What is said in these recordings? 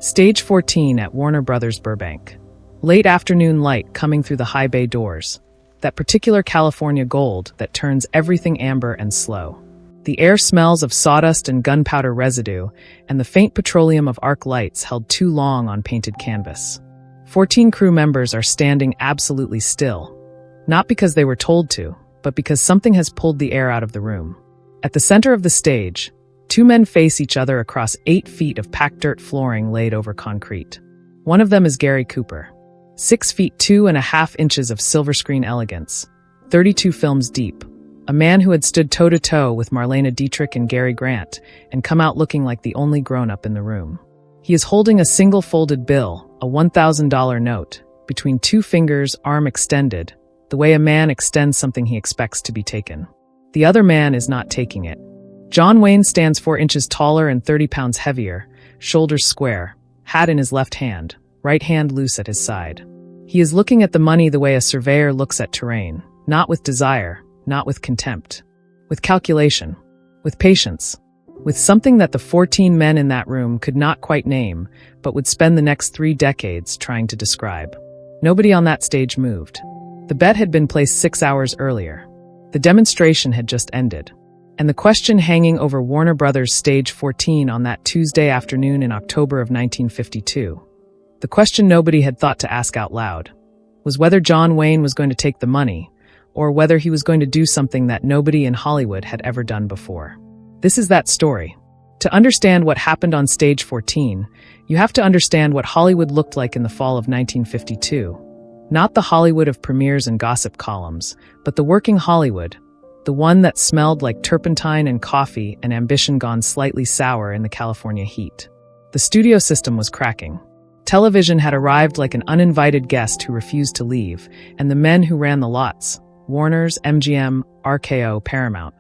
Stage 14 at Warner Brothers Burbank. Late afternoon light coming through the high bay doors. That particular California gold that turns everything amber and slow. The air smells of sawdust and gunpowder residue, and the faint petroleum of arc lights held too long on painted canvas. 14 crew members are standing absolutely still. Not because they were told to, but because something has pulled the air out of the room. At the center of the stage, two men face each other across 8 feet of packed dirt flooring laid over concrete. One of them is Gary Cooper. 6 feet 2.5 inches of silver screen elegance, 32 films deep. A man who had stood toe-to-toe with Marlene Dietrich and Gary Grant and come out looking like the only grown-up in the room. He is holding a single folded bill, a $1,000 note, between 2 fingers, arm extended, the way a man extends something he expects to be taken. The other man is not taking it. John Wayne stands 4 inches taller and 30 pounds heavier, shoulders square, hat in his left hand, right hand loose at his side. He is looking at the money the way a surveyor looks at terrain, not with desire, not with contempt, with calculation, with patience, with something that the 14 men in that room could not quite name, but would spend the next 3 decades trying to describe. Nobody on that stage moved. The bet had been placed 6 hours earlier. The demonstration had just ended. And the question hanging over Warner Brothers Stage 14 on that Tuesday afternoon in October of 1952, the question nobody had thought to ask out loud, was whether John Wayne was going to take the money, or whether he was going to do something that nobody in Hollywood had ever done before. This is that story. To understand what happened on Stage 14, you have to understand what Hollywood looked like in the fall of 1952. Not the Hollywood of premieres and gossip columns, but the working Hollywood, the one that smelled like turpentine and coffee and ambition gone slightly sour in the California heat. The studio system was cracking. Television had arrived like an uninvited guest who refused to leave, and the men who ran the lots, Warner's, MGM, RKO, Paramount,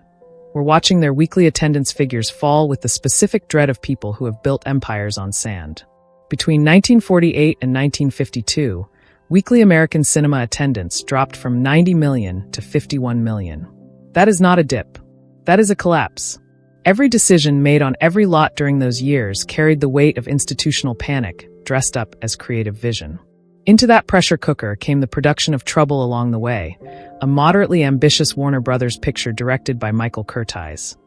were watching their weekly attendance figures fall with the specific dread of people who have built empires on sand. Between 1948 and 1952, weekly American cinema attendance dropped from 90 million to 51 million. That is not a dip. That is a collapse. Every decision made on every lot during those years carried the weight of institutional panic, dressed up as creative vision. Into that pressure cooker came the production of Trouble Along the Way, a moderately ambitious Warner Brothers picture directed by Michael Curtiz.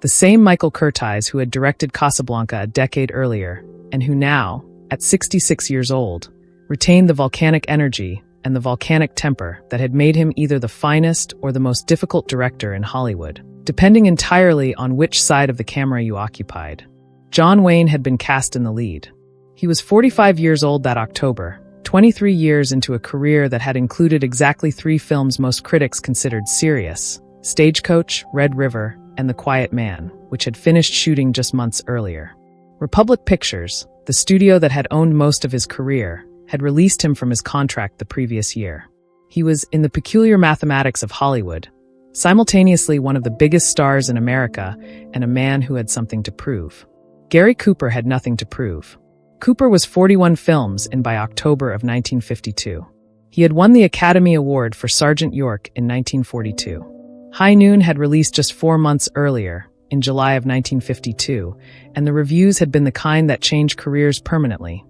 The same Michael Curtiz who had directed Casablanca a decade earlier, and who now, at 66 years old, retained the volcanic energy and the volcanic temper that had made him either the finest or the most difficult director in Hollywood, depending entirely on which side of the camera you occupied. John Wayne had been cast in the lead. He was 45 years old that October, 23 years into a career that had included exactly 3 films most critics considered serious: Stagecoach, Red River, and The Quiet Man, which had finished shooting just months earlier. Republic Pictures, the studio that had owned most of his career, had released him from his contract the previous year. He was, in the peculiar mathematics of Hollywood, simultaneously one of the biggest stars in America and a man who had something to prove. Gary Cooper had nothing to prove. Cooper was 41 films in by October of 1952. He had won the Academy Award for Sergeant York in 1942. High Noon had released just 4 months earlier, in July of 1952, and the reviews had been the kind that changed careers permanently.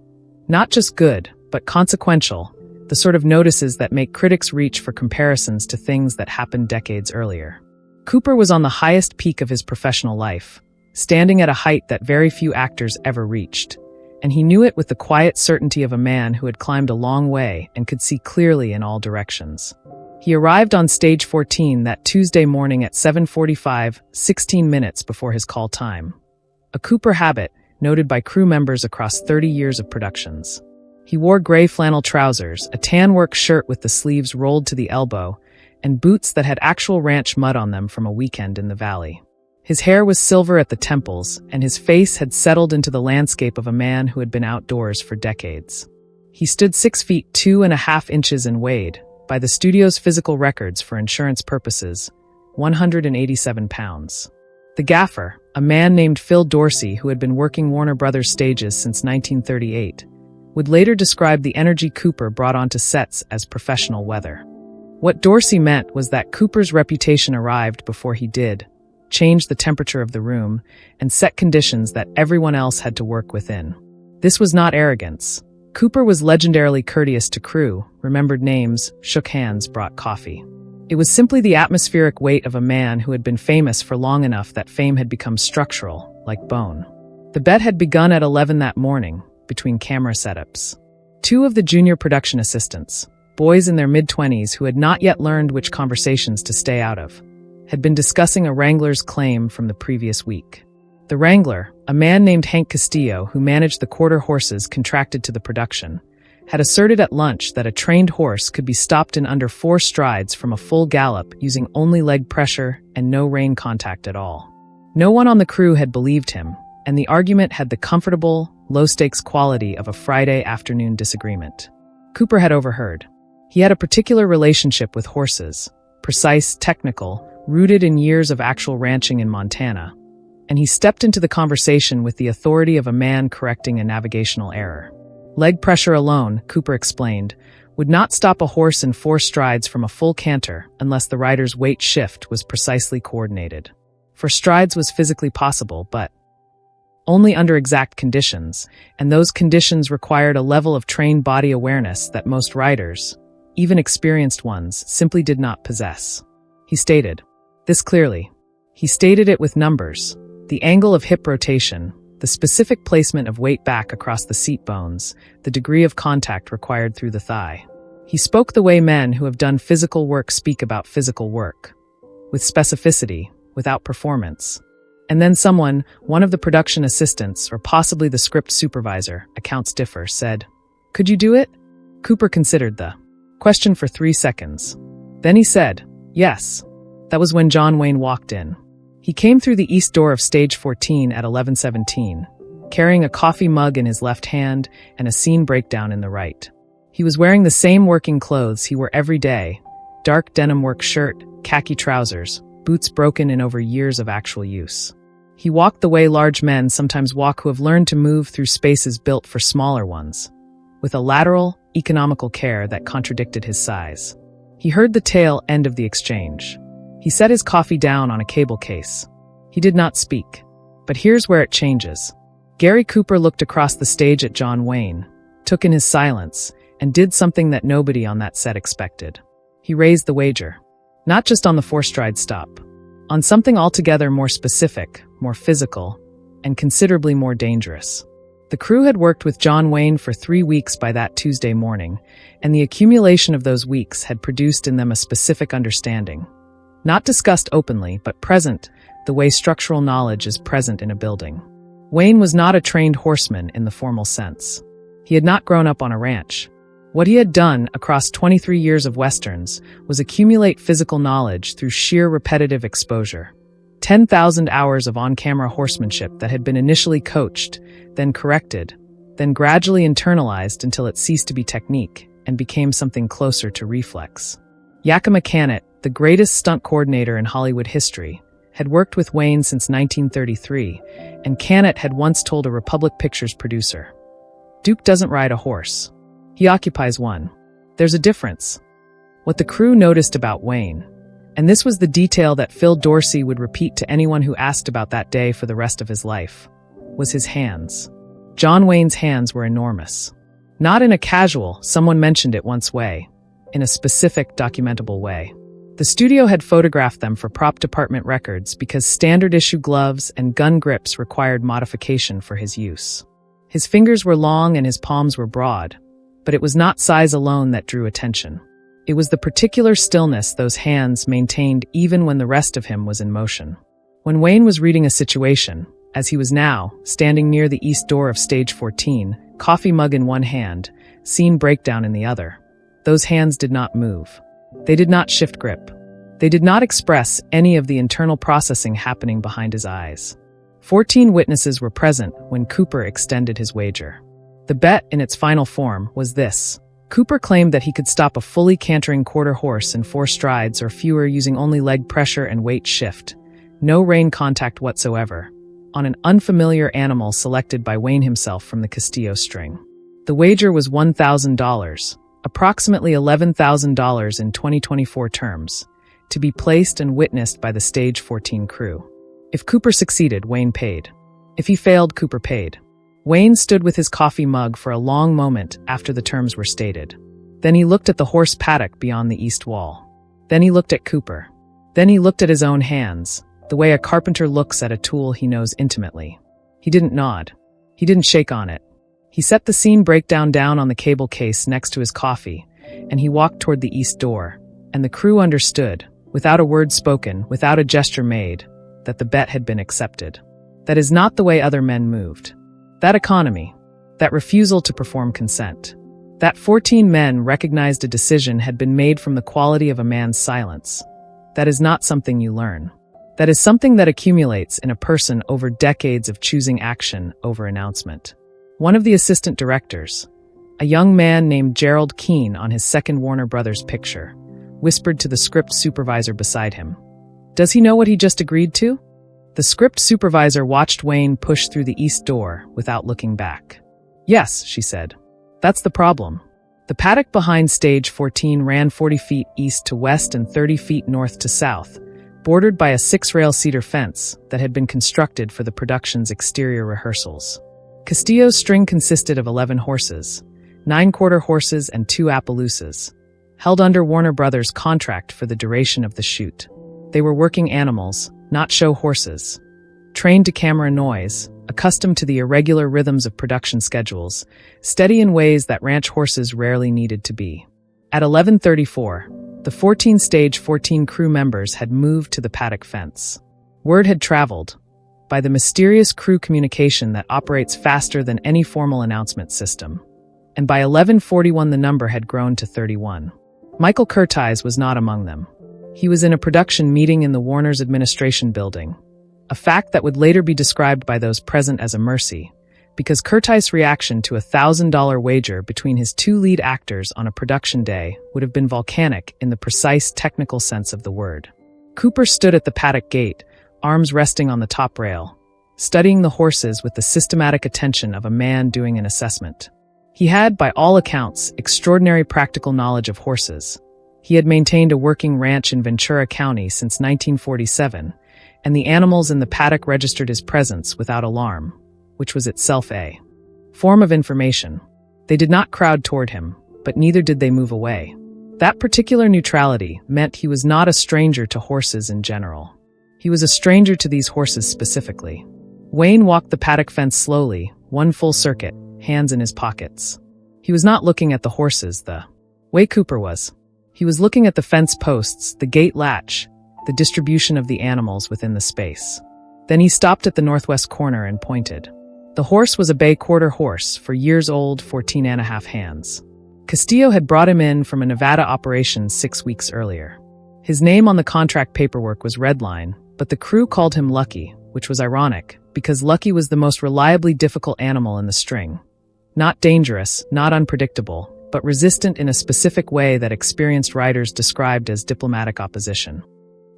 Not just good, but consequential, the sort of notices that make critics reach for comparisons to things that happened decades earlier. Cooper was on the highest peak of his professional life, standing at a height that very few actors ever reached. And he knew it with the quiet certainty of a man who had climbed a long way and could see clearly in all directions. He arrived on Stage 14 that Tuesday morning at 7:45, 16 minutes before his call time. A Cooper habit, noted by crew members across 30 years of productions. He wore gray flannel trousers, a tan work shirt with the sleeves rolled to the elbow, and boots that had actual ranch mud on them from a weekend in the valley. His hair was silver at the temples, and his face had settled into the landscape of a man who had been outdoors for decades. He stood 6 feet 2.5 inches and weighed, by the studio's physical records for insurance purposes, 187 pounds. The gaffer, a man named Phil Dorsey who had been working Warner Brothers stages since 1938, would later describe the energy Cooper brought onto sets as professional weather. What Dorsey meant was that Cooper's reputation arrived before he did, changed the temperature of the room, and set conditions that everyone else had to work within. This was not arrogance. Cooper was legendarily courteous to crew, remembered names, shook hands, brought coffee. It was simply the atmospheric weight of a man who had been famous for long enough that fame had become structural, like bone. The bet had begun at 11 that morning, between camera setups. Two of the junior production assistants, boys in their mid-20s who had not yet learned which conversations to stay out of, had been discussing a wrangler's claim from the previous week. The wrangler, a man named Hank Castillo who managed the quarter horses contracted to the production, had asserted at lunch that a trained horse could be stopped in under 4 strides from a full gallop using only leg pressure and no rein contact at all. No one on the crew had believed him, and the argument had the comfortable, low-stakes quality of a Friday afternoon disagreement. Cooper had overheard. He had a particular relationship with horses, precise, technical, rooted in years of actual ranching in Montana, and he stepped into the conversation with the authority of a man correcting a navigational error. Leg pressure alone, Cooper explained, would not stop a horse in 4 strides from a full canter unless the rider's weight shift was precisely coordinated. For strides was physically possible, but only under exact conditions, and those conditions required a level of trained body awareness that most riders, even experienced ones, simply did not possess. He stated this clearly. He stated it with numbers, the angle of hip rotation, the specific placement of weight back across the seat bones, the degree of contact required through the thigh. He spoke the way men who have done physical work speak about physical work, with specificity, without performance. And then someone, one of the production assistants or possibly the script supervisor, accounts differ, said, "Could you do it?" Cooper considered the question for 3 seconds. Then he said, "Yes." That was when John Wayne walked in. He came through the east door of stage 14 at 11:17, carrying a coffee mug in his left hand and a scene breakdown in the right. He was wearing the same working clothes he wore every day, dark denim work shirt, khaki trousers, boots broken in over years of actual use. He walked the way large men sometimes walk who have learned to move through spaces built for smaller ones, with a lateral, economical care that contradicted his size. He heard the tail end of the exchange. He set his coffee down on a cable case. He did not speak. But here's where it changes. Gary Cooper looked across the stage at John Wayne, took in his silence, and did something that nobody on that set expected. He raised the wager. Not just on the 4-stride stop. On something altogether more specific, more physical, and considerably more dangerous. The crew had worked with John Wayne for 3 weeks by that Tuesday morning, and the accumulation of those weeks had produced in them a specific understanding. Not discussed openly, but present, the way structural knowledge is present in a building. Wayne was not a trained horseman in the formal sense. He had not grown up on a ranch. What he had done across 23 years of Westerns was accumulate physical knowledge through sheer repetitive exposure. 10,000 hours of on-camera horsemanship that had been initially coached, then corrected, then gradually internalized until it ceased to be technique and became something closer to reflex. Yakima Canet, the greatest stunt coordinator in Hollywood history, had worked with Wayne since 1933, and Canet had once told a Republic Pictures producer, "Duke doesn't ride a horse. He occupies one. There's a difference." What the crew noticed about Wayne, and this was the detail that Phil Dorsey would repeat to anyone who asked about that day for the rest of his life, was his hands. John Wayne's hands were enormous. Not in a casual, someone mentioned it once way, in a specific, documentable way. The studio had photographed them for prop department records because standard-issue gloves and gun grips required modification for his use. His fingers were long and his palms were broad, but it was not size alone that drew attention. It was the particular stillness those hands maintained even when the rest of him was in motion. When Wayne was reading a situation, as he was now, standing near the east door of stage 14, coffee mug in one hand, scene breakdown in the other, those hands did not move. They did not shift grip. They did not express any of the internal processing happening behind his eyes. 14 witnesses were present when Cooper extended his wager. The bet, in its final form, was this. Cooper claimed that he could stop a fully cantering quarter horse in 4 strides or fewer using only leg pressure and weight shift, no rein contact whatsoever, on an unfamiliar animal selected by Wayne himself from the Castillo string. The wager was $1,000, approximately $11,000 in 2024 terms, to be placed and witnessed by the Stage 14 crew. If Cooper succeeded, Wayne paid. If he failed, Cooper paid. Wayne stood with his coffee mug for a long moment after the terms were stated. Then he looked at the horse paddock beyond the east wall. Then he looked at Cooper. Then he looked at his own hands, the way a carpenter looks at a tool he knows intimately. He didn't nod. He didn't shake on it. He set the scene breakdown down on the cable case next to his coffee, and he walked toward the east door, and the crew understood, without a word spoken, without a gesture made, that the bet had been accepted. That is not the way other men moved. That economy, that refusal to perform consent, that 14 men recognized a decision had been made from the quality of a man's silence. That is not something you learn. That is something that accumulates in a person over decades of choosing action over announcement. One of the assistant directors, a young man named Gerald Keane on his second Warner Brothers picture, whispered to the script supervisor beside him. Does he know what he just agreed to? The script supervisor watched Wayne push through the east door without looking back. Yes, she said. That's the problem. The paddock behind stage 14 ran 40 feet east to west and 30 feet north to south, bordered by a 6-rail cedar fence that had been constructed for the production's exterior rehearsals. Castillo's string consisted of 11 horses, 9 quarter horses and 2 Appaloosas, held under Warner Brothers' contract for the duration of the shoot. They were working animals, not show horses. Trained to camera noise, accustomed to the irregular rhythms of production schedules, steady in ways that ranch horses rarely needed to be. At 11:34, the 14-stage 14 crew members had moved to the paddock fence. Word had traveled, by the mysterious crew communication that operates faster than any formal announcement system. And by 11:41 the number had grown to 31. Michael Curtiz was not among them. He was in a production meeting in the Warner's administration building, a fact that would later be described by those present as a mercy, because Curtiz's reaction to a $1,000 wager between his 2 lead actors on a production day would have been volcanic in the precise technical sense of the word. Cooper stood at the paddock gate, arms resting on the top rail, studying the horses with the systematic attention of a man doing an assessment. He had, by all accounts, extraordinary practical knowledge of horses. He had maintained a working ranch in Ventura County since 1947, and the animals in the paddock registered his presence without alarm, which was itself a form of information. They did not crowd toward him, but neither did they move away. That particular neutrality meant he was not a stranger to horses in general. He was a stranger to these horses specifically. Wayne walked the paddock fence slowly, one full circuit, hands in his pockets. He was not looking at the horses the way Cooper was. He was looking at the fence posts, the gate latch, the distribution of the animals within the space. Then he stopped at the northwest corner and pointed. The horse was a bay quarter horse, for years old, 14.5 hands. Castillo had brought him in from a Nevada operation 6 weeks earlier. His name on the contract paperwork was Redline, but the crew called him Lucky, which was ironic, because Lucky was the most reliably difficult animal in the string. Not dangerous, not unpredictable, but resistant in a specific way that experienced riders described as diplomatic opposition.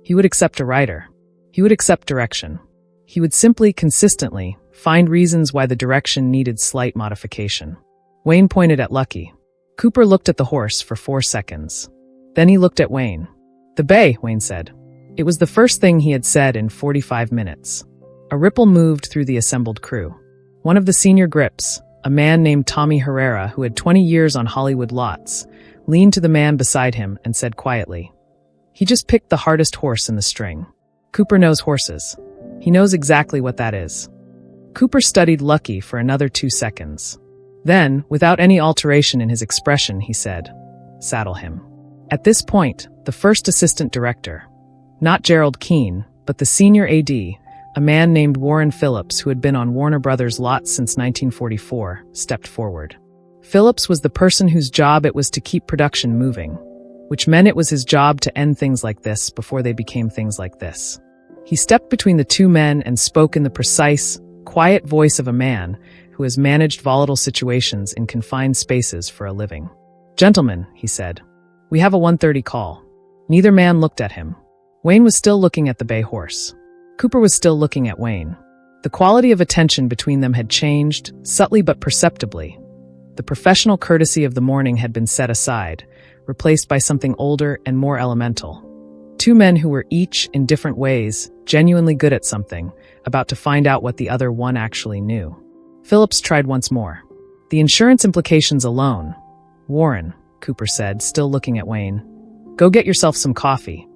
He would accept a rider. He would accept direction. He would simply, consistently, find reasons why the direction needed slight modification. Wayne pointed at Lucky. Cooper looked at the horse for 4 seconds. Then he looked at Wayne. The bay, Wayne said. It was the first thing he had said in 45 minutes. A ripple moved through the assembled crew. One of the senior grips, a man named Tommy Herrera who had 20 years on Hollywood lots, leaned to the man beside him and said quietly, "He just picked the hardest horse in the string. Cooper knows horses. He knows exactly what that is." Cooper studied Lucky for another 2 seconds. Then, without any alteration in his expression, he said, "Saddle him." At this point, the first assistant director, not Gerald Keane, but the senior AD, a man named Warren Phillips who had been on Warner Brothers lots since 1944, stepped forward. Phillips was the person whose job it was to keep production moving, which meant it was his job to end things like this before they became things like this. He stepped between the two men and spoke in the precise, quiet voice of a man who has managed volatile situations in confined spaces for a living. "Gentlemen," he said, "we have a 1:30 call." Neither man looked at him. Wayne was still looking at the bay horse. Cooper was still looking at Wayne. The quality of attention between them had changed, subtly but perceptibly. The professional courtesy of the morning had been set aside, replaced by something older and more elemental. Two men who were each, in different ways, genuinely good at something, about to find out what the other one actually knew. Phillips tried once more. The insurance implications alone. Warren, Cooper said, still looking at Wayne. Go get yourself some coffee.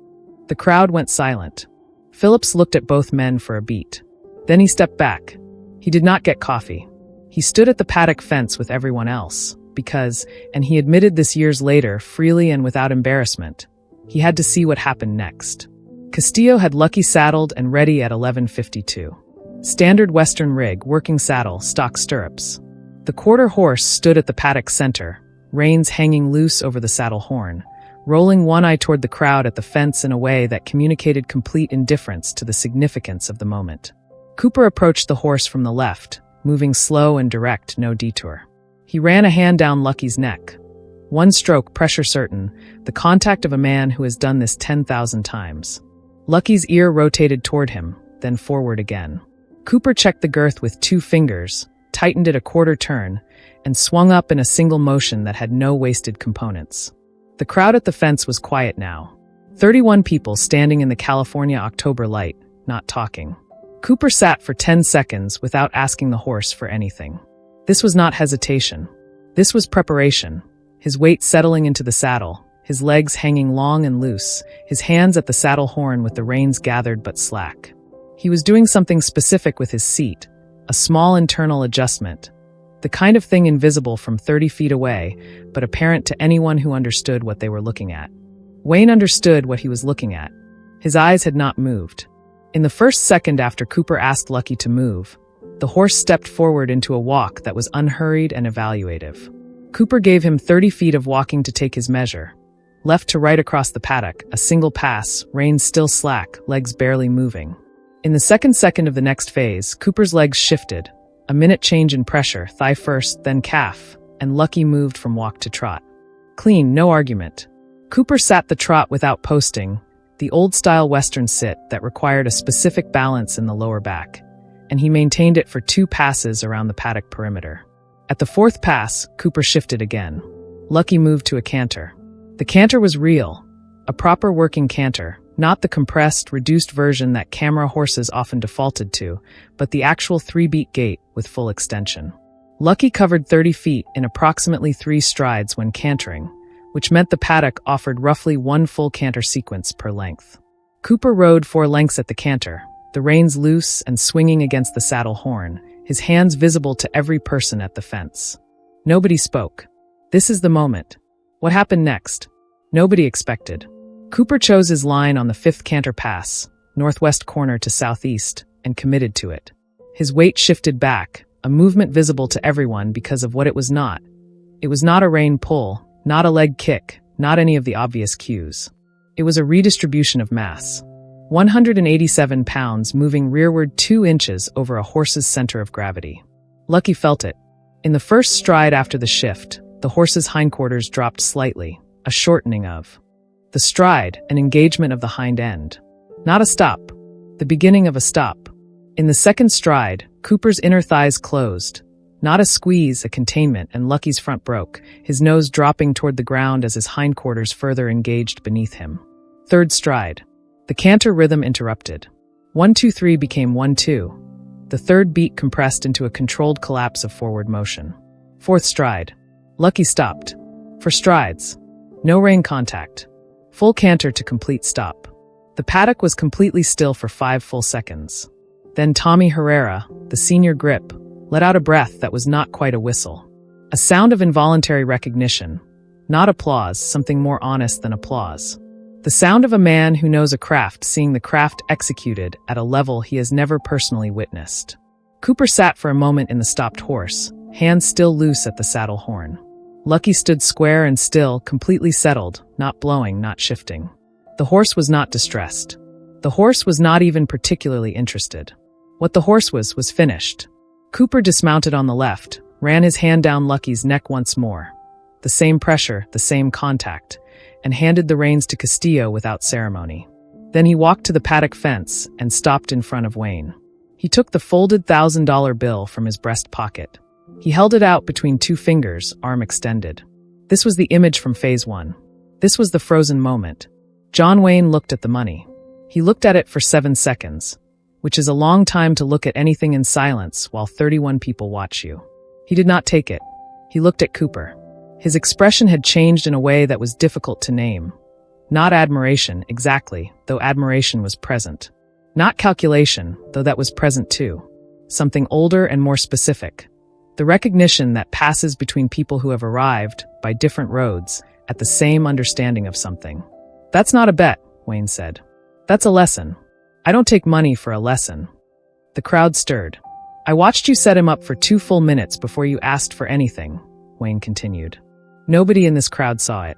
The crowd went silent. Phillips looked at both men for a beat. Then he stepped back. He did not get coffee. He stood at the paddock fence with everyone else, because, and he admitted this years later, freely and without embarrassment, he had to see what happened next. Castillo had Lucky saddled and ready at 11:52. Standard Western rig, working saddle, stock stirrups. The quarter horse stood at the paddock center, reins hanging loose over the saddle horn, rolling one eye toward the crowd at the fence in a way that communicated complete indifference to the significance of the moment. Cooper approached the horse from the left, moving slow and direct, no detour. He ran a hand down Lucky's neck. One stroke, pressure certain, the contact of a man who has done this 10,000 times. Lucky's ear rotated toward him, then forward again. Cooper checked the girth with 2 fingers, tightened it a quarter turn, and swung up in a single motion that had no wasted components. The crowd at the fence was quiet now. 31 people standing in the California October light, not talking. Cooper sat for 10 seconds without asking the horse for anything. This was not hesitation. This was preparation. His weight settling into the saddle, his legs hanging long and loose, his hands at the saddle horn with the reins gathered but slack. He was doing something specific with his seat, a small internal adjustment, the kind of thing invisible from 30 feet away, but apparent to anyone who understood what they were looking at. Wayne understood what he was looking at. His eyes had not moved. In the first second after Cooper asked Lucky to move, the horse stepped forward into a walk that was unhurried and evaluative. Cooper gave him 30 feet of walking to take his measure. Left to right across the paddock, a single pass, reins still slack, legs barely moving. In the second of the next phase, Cooper's legs shifted. A minute change in pressure, thigh first, then calf, and Lucky moved from walk to trot. Clean, no argument. Cooper sat the trot without posting, the old-style Western sit that required a specific balance in the lower back, and he maintained it for 2 passes around the paddock perimeter. At the 4th pass, Cooper shifted again. Lucky moved to a canter. The canter was real, a proper working canter, not the compressed, reduced version that camera horses often defaulted to, but the actual 3-beat gait with full extension. Lucky covered 30 feet in approximately 3 strides when cantering, which meant the paddock offered roughly 1 full canter sequence per length. Cooper rode 4 lengths at the canter, the reins loose and swinging against the saddle horn, his hands visible to every person at the fence. Nobody spoke. This is the moment. What happened next? Nobody expected. Cooper chose his line on the 5th canter pass, northwest corner to southeast, and committed to it. His weight shifted back, a movement visible to everyone because of what it was not. It was not a rein pull, not a leg kick, not any of the obvious cues. It was a redistribution of mass. 187 pounds moving rearward 2 inches over a horse's center of gravity. Lucky felt it. In the first stride after the shift, the horse's hindquarters dropped slightly, a shortening of the stride, an engagement of the hind end. Not a stop, the beginning of a stop. In the second stride, Cooper's inner thighs closed. Not a squeeze, a containment, and Lucky's front broke, his nose dropping toward the ground as his hindquarters further engaged beneath him. Third stride. The canter rhythm interrupted. 1-2-3 became 1-2. The third beat compressed into a controlled collapse of forward motion. Fourth stride. Lucky stopped. For strides. No rein contact. Full canter to complete stop. The paddock was completely still for 5 full seconds. Then Tommy Herrera, the senior grip, let out a breath that was not quite a whistle. A sound of involuntary recognition. Not applause, something more honest than applause. The sound of a man who knows a craft seeing the craft executed at a level he has never personally witnessed. Cooper sat for a moment in the stopped horse, hands still loose at the saddle horn. Lucky stood square and still, completely settled, not blowing, not shifting. The horse was not distressed. The horse was not even particularly interested. What the horse was finished. Cooper dismounted on the left, ran his hand down Lucky's neck once more. The same pressure, the same contact, and handed the reins to Castillo without ceremony. Then he walked to the paddock fence and stopped in front of Wayne. He took the folded $1,000 bill from his breast pocket. He held it out between 2 fingers, arm extended. This was the image from Phase 1. This was the frozen moment. John Wayne looked at the money. He looked at it for 7 seconds. which is a long time to look at anything in silence while 31 people watch you. He did not take it. He looked at Cooper. His expression had changed in a way that was difficult to name. Not admiration, exactly, though admiration was present. Not calculation, though that was present too. Something older and more specific. The recognition that passes between people who have arrived, by different roads, at the same understanding of something. That's not a bet, Wayne said. That's a lesson. I don't take money for a lesson. The crowd stirred. I watched you set him up for 2 full minutes before you asked for anything, Wayne continued. Nobody in this crowd saw it.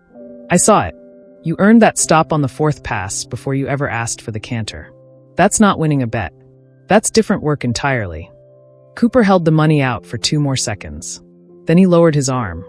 I saw it. You earned that stop on the 4th pass before you ever asked for the canter. That's not winning a bet. That's different work entirely. Cooper held the money out for 2 more seconds. Then he lowered his arm.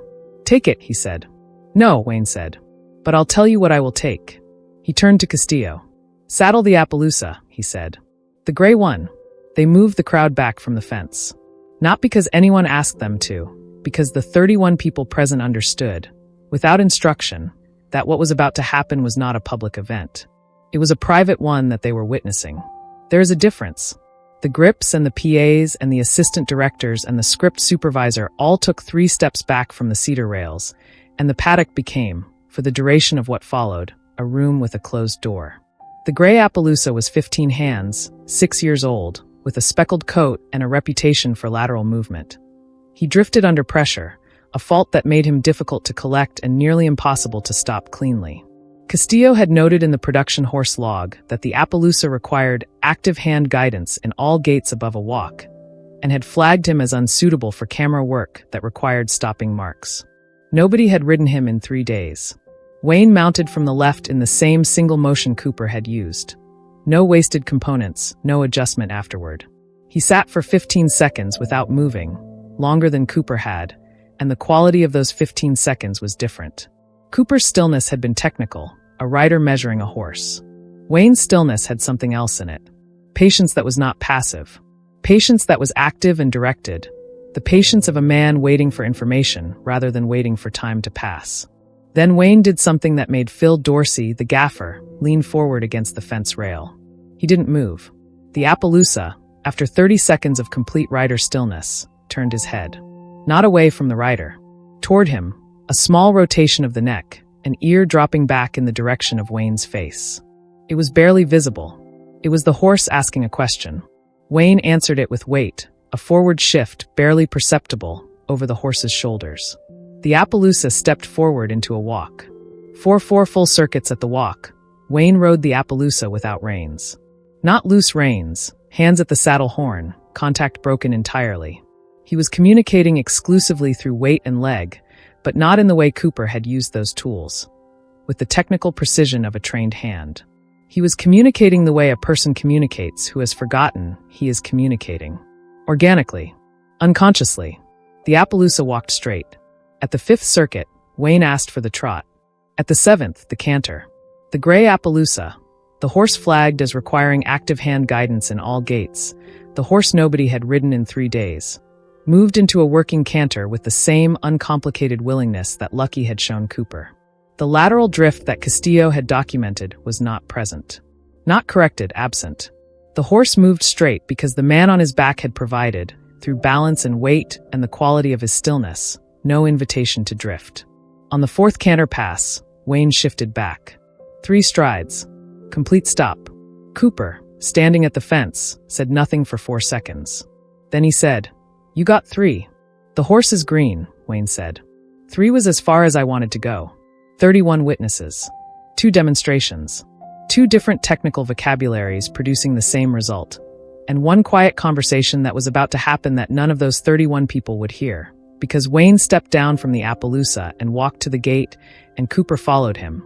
Take it, he said. No, Wayne said. But I'll tell you what I will take. He turned to Castillo. Saddle the Appaloosa, he said. The gray one. They moved the crowd back from the fence. Not because anyone asked them to, because the 31 people present understood, without instruction, that what was about to happen was not a public event. It was a private one that they were witnessing. There is a difference. The grips and the PAs and the assistant directors and the script supervisor all took 3 steps back from the cedar rails, and the paddock became, for the duration of what followed, a room with a closed door. The gray Appaloosa was 15 hands, 6 years old, with a speckled coat and a reputation for lateral movement. He drifted under pressure, a fault that made him difficult to collect and nearly impossible to stop cleanly. Castillo had noted in the production horse log that the Appaloosa required active hand guidance in all gaits above a walk, and had flagged him as unsuitable for camera work that required stopping marks. Nobody had ridden him in 3 days. Wayne mounted from the left in the same single motion Cooper had used. No wasted components, no adjustment afterward. He sat for 15 seconds without moving, longer than Cooper had, and the quality of those 15 seconds was different. Cooper's stillness had been technical, a rider measuring a horse. Wayne's stillness had something else in it. Patience that was not passive. Patience that was active and directed. The patience of a man waiting for information rather than waiting for time to pass. Then Wayne did something that made Phil Dorsey, the gaffer, lean forward against the fence rail. He didn't move. The Appaloosa, after 30 seconds of complete rider stillness, turned his head. Not away from the rider. Toward him, a small rotation of the neck, an ear dropping back in the direction of Wayne's face. It was barely visible. It was the horse asking a question. Wayne answered it with weight, a forward shift barely perceptible over the horse's shoulders. The Appaloosa stepped forward into a walk. 4 full circuits at the walk. Wayne rode the Appaloosa without reins. Not loose reins, hands at the saddle horn, contact broken entirely. He was communicating exclusively through weight and leg, but not in the way Cooper had used those tools. With the technical precision of a trained hand. He was communicating the way a person communicates who has forgotten he is communicating. Organically. Unconsciously. The Appaloosa walked straight. At the 5th circuit, Wayne asked for the trot. At the 7th, the canter. The gray Appaloosa. The horse flagged as requiring active hand guidance in all gaits. The horse nobody had ridden in 3 days. Moved into a working canter with the same uncomplicated willingness that Lucky had shown Cooper. The lateral drift that Castillo had documented was not present. Not corrected, absent. The horse moved straight because the man on his back had provided, through balance and weight and the quality of his stillness, no invitation to drift. On the 4th canter pass, Wayne shifted back. 3 strides. Complete stop. Cooper, standing at the fence, said nothing for 4 seconds. Then he said, "You got 3. The horse is green," Wayne said. 3 was as far as I wanted to go. 31 witnesses. 2 demonstrations. 2 different technical vocabularies producing the same result. And 1 quiet conversation that was about to happen that none of those 31 people would hear. Because Wayne stepped down from the Appaloosa and walked to the gate, and Cooper followed him.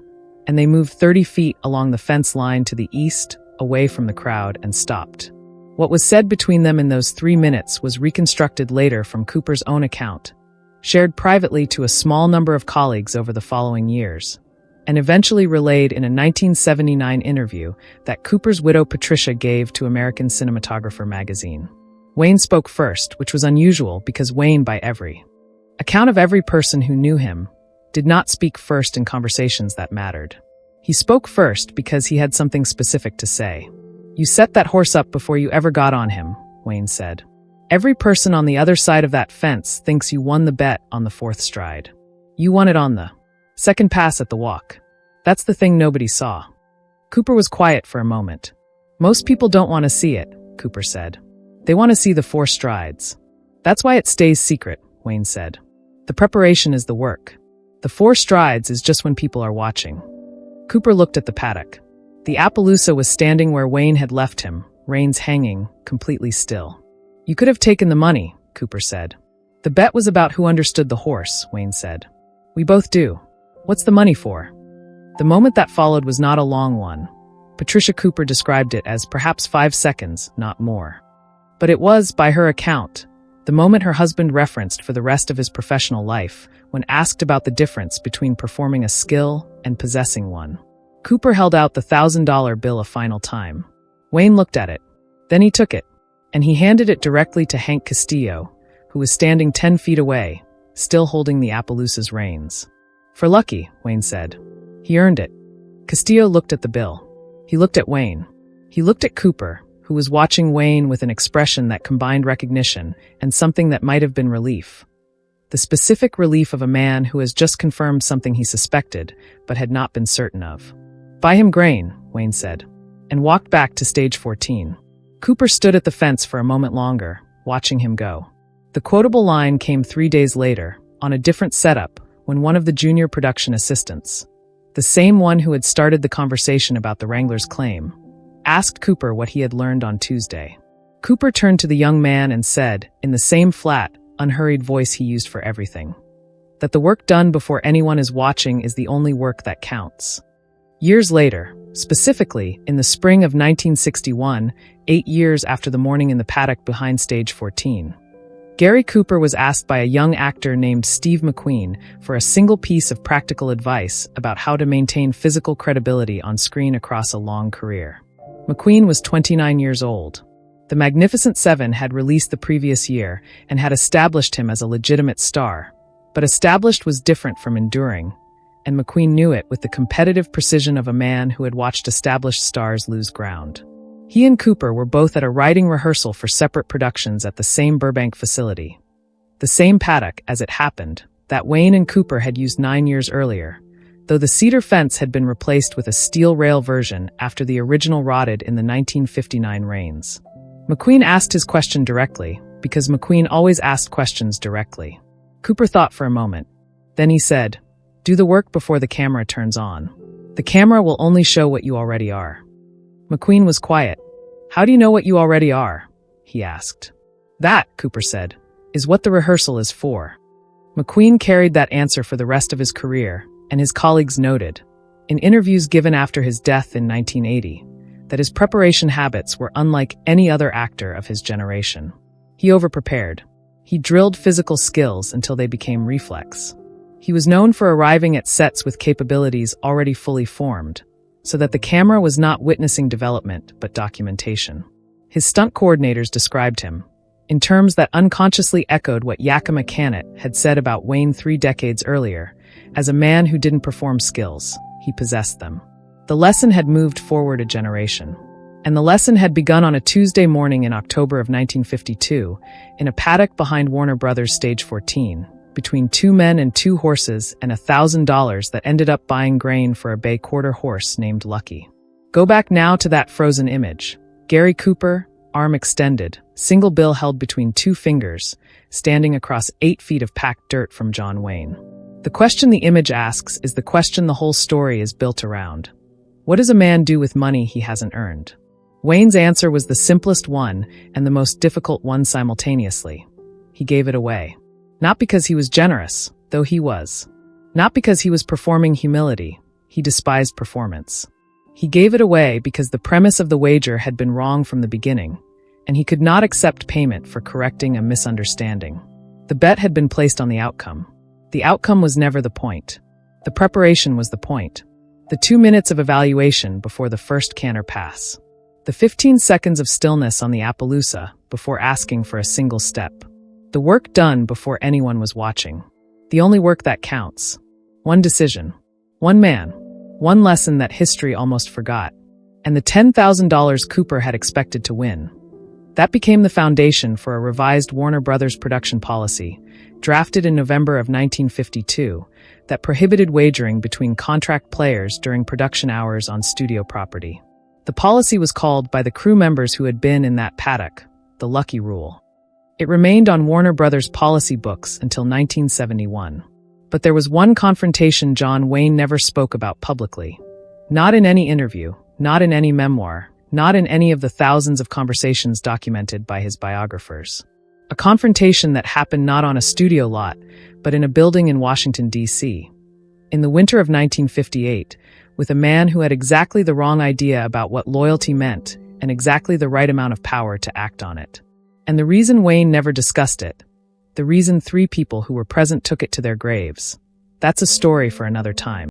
And they moved 30 feet along the fence line to the east, away from the crowd, and stopped. What was said between them in those 3 minutes was reconstructed later from Cooper's own account, shared privately to a small number of colleagues over the following years, and eventually relayed in a 1979 interview that Cooper's widow Patricia gave to American Cinematographer magazine. Wayne spoke first, which was unusual because Wayne, by every account of every person who knew him, did not speak first in conversations that mattered. He spoke first because he had something specific to say. You set that horse up before you ever got on him, Wayne said. Every person on the other side of that fence thinks you won the bet on the fourth stride. You won it on the second pass at the walk. That's the thing nobody saw. Cooper was quiet for a moment. Most people don't want to see it, Cooper said. They want to see the 4 strides. That's why it stays secret, Wayne said. The preparation is the work. The 4 strides is just when people are watching. Cooper looked at the paddock. The Appaloosa was standing where Wayne had left him, reins hanging, completely still. You could have taken the money, Cooper said. The bet was about who understood the horse, Wayne said. We both do. What's the money for? The moment that followed was not a long one. Patricia Cooper described it as perhaps 5 seconds, not more. But it was, by her account, the moment her husband referenced for the rest of his professional life when asked about the difference between performing a skill and possessing one. Cooper held out the $1,000 bill a final time. Wayne looked at it. Then he took it, and he handed it directly to Hank Castillo, who was standing 10 feet away, still holding the Appaloosa's reins. For Lucky, Wayne said. He earned it. Castillo looked at the bill. He looked at Wayne. He looked at Cooper, who was watching Wayne with an expression that combined recognition and something that might have been relief. The specific relief of a man who has just confirmed something he suspected, but had not been certain of. Buy him grain, Wayne said, and walked back to stage 14. Cooper stood at the fence for a moment longer, watching him go. The quotable line came 3 days later, on a different setup, when one of the junior production assistants, the same one who had started the conversation about the Wrangler's claim, asked Cooper what he had learned on Tuesday. Cooper turned to the young man and said, in the same flat, unhurried voice he used for everything, that the work done before anyone is watching is the only work that counts. Years later, specifically in the spring of 1961, 8 years after the morning in the paddock behind stage 14, Gary Cooper was asked by a young actor named Steve McQueen for a single piece of practical advice about how to maintain physical credibility on screen across a long career. McQueen was 29 years old. The Magnificent Seven had released the previous year and had established him as a legitimate star. But established was different from enduring, and McQueen knew it with the competitive precision of a man who had watched established stars lose ground. He and Cooper were both at a writing rehearsal for separate productions at the same Burbank facility. The same paddock, as it happened, that Wayne and Cooper had used 9 years earlier, though the cedar fence had been replaced with a steel rail version after the original rotted in the 1959 rains. McQueen asked his question directly, because McQueen always asked questions directly. Cooper thought for a moment. Then he said, "Do the work before the camera turns on. The camera will only show what you already are." McQueen was quiet. "How do you know what you already are?" he asked. "That," Cooper said, "is what the rehearsal is for." McQueen carried that answer for the rest of his career, and his colleagues noted, in interviews given after his death in 1980, that his preparation habits were unlike any other actor of his generation. He overprepared. He drilled physical skills until they became reflex. He was known for arriving at sets with capabilities already fully formed, so that the camera was not witnessing development but documentation. His stunt coordinators described him, in terms that unconsciously echoed what Yakima Canet had said about Wayne 3 decades earlier, as a man who didn't perform skills, he possessed them. The lesson had moved forward a generation. And the lesson had begun on a Tuesday morning in October of 1952, in a paddock behind Warner Brothers Stage 14, between 2 men and 2 horses and $1,000 that ended up buying grain for a bay quarter horse named Lucky. Go back now to that frozen image. Gary Cooper, arm extended, single bill held between 2 fingers, standing across 8 feet of packed dirt from John Wayne. The question the image asks is the question the whole story is built around. What does a man do with money he hasn't earned? Wayne's answer was the simplest one and the most difficult one simultaneously. He gave it away. Not because he was generous, though he was. Not because he was performing humility. He despised performance. He gave it away because the premise of the wager had been wrong from the beginning, and he could not accept payment for correcting a misunderstanding. The bet had been placed on the outcome. The outcome was never the point. The preparation was the point. The 2 minutes of evaluation before the first canter pass. The 15 seconds of stillness on the Appaloosa before asking for a single step. The work done before anyone was watching. The only work that counts. One decision. One man. One lesson that history almost forgot. and the $10,000 Cooper had expected to win. That became the foundation for a revised Warner Brothers production policy, drafted in November of 1952, that prohibited wagering between contract players during production hours on studio property. The policy was called by the crew members who had been in that paddock the Lucky Rule. It remained on Warner Brothers policy books until 1971. But there was one confrontation John Wayne never spoke about publicly. Not in any interview, not in any memoir, not in any of the thousands of conversations documented by his biographers. A confrontation that happened not on a studio lot, but in a building in Washington, D.C. In the winter of 1958, with a man who had exactly the wrong idea about what loyalty meant and exactly the right amount of power to act on it. And the reason Wayne never discussed it, the reason 3 people who were present took it to their graves, that's a story for another time.